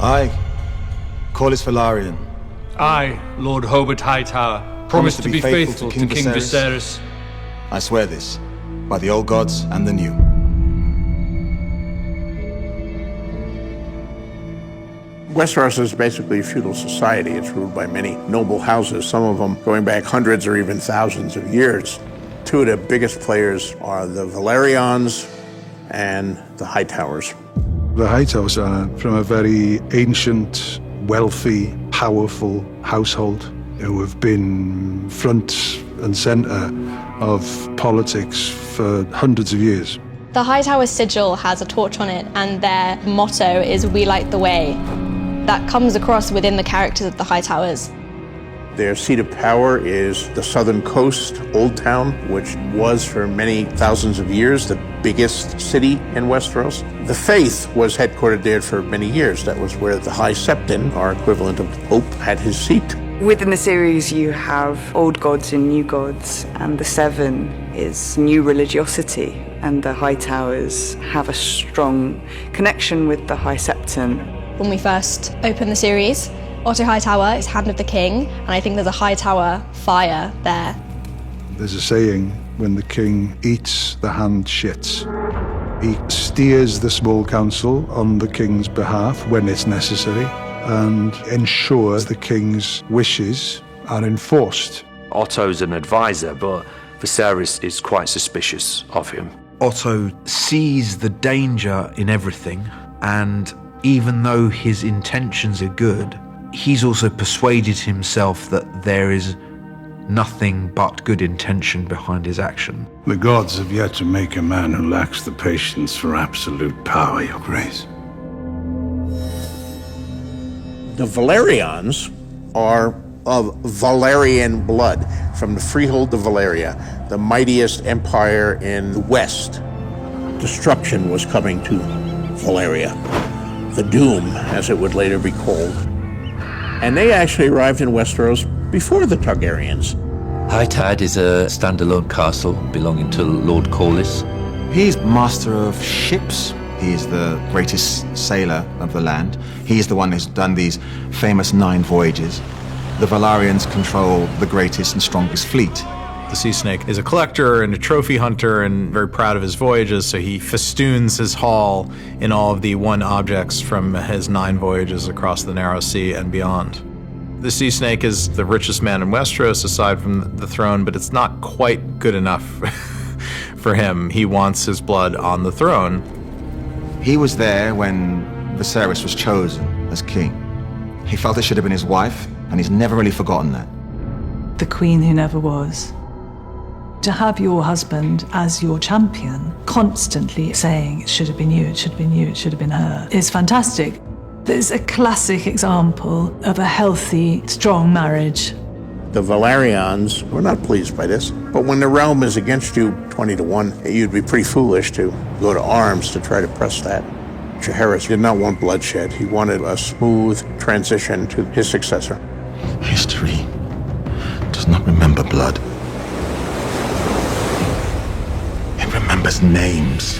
I, Corlys Velaryon. I, Lord Hobart Hightower, promise to be faithful to King Viserys. I swear this, by the old gods and the new. Westeros is basically a feudal society. It's ruled by many noble houses, some of them going back hundreds or even thousands of years. Two of the biggest players are the Velaryons and the Hightowers. The Hightowers are from a very ancient, wealthy, powerful household who have been front and centre of politics for hundreds of years. The Hightower sigil has a torch on it, and their motto is "We light the way." That comes across within the characters of the Hightowers. Their seat of power is the southern coast, Old Town, which was for many thousands of years the biggest city in Westeros. The Faith was headquartered there for many years. That was where the High Septon, our equivalent of Pope, had his seat. Within the series, you have old gods and new gods, and the Seven is new religiosity, and the Hightowers have a strong connection with the High Septon. When we first open the series, Otto Hightower is Hand of the King, and I think there's a Hightower fire there. There's a saying, when the king eats, the hand shits. He steers the small council on the king's behalf when it's necessary and ensures the king's wishes are enforced. Otto's an advisor, but Viserys is quite suspicious of him. Otto sees the danger in everything, and even though his intentions are good, he's also persuaded himself that there is nothing but good intention behind his action. The gods have yet to make a man who lacks the patience for absolute power, Your Grace. The Velaryons are of Valyrian blood, from the Freehold of Valyria, the mightiest empire in the West. Destruction was coming to Valyria. The Doom, as it would later be called. And they actually arrived in Westeros before the Targaryens. Hightide is a standalone castle belonging to Lord Corlys. He's master of ships. He is the greatest sailor of the land. He is the one who's done these famous 9 voyages. The Velaryons control the greatest and strongest fleet. The Sea Snake is a collector and a trophy hunter and very proud of his voyages, so he festoons his hall in all of the one objects from his 9 voyages across the Narrow Sea and beyond. The Sea Snake is the richest man in Westeros aside from the throne, but it's not quite good enough for him. He wants his blood on the throne. He was there when Viserys was chosen as king. He felt it should have been his wife, and he's never really forgotten that. The queen who never was. To have your husband as your champion, constantly saying, it should have been you, it should have been you, it should have been her, is fantastic. There's a classic example of a healthy, strong marriage. The Velaryons were not pleased by this, but when the realm is against you 20-1, you'd be pretty foolish to go to arms to try to press that. Jaehaerys did not want bloodshed. He wanted a smooth transition to his successor. History does not remember blood. It remembers names.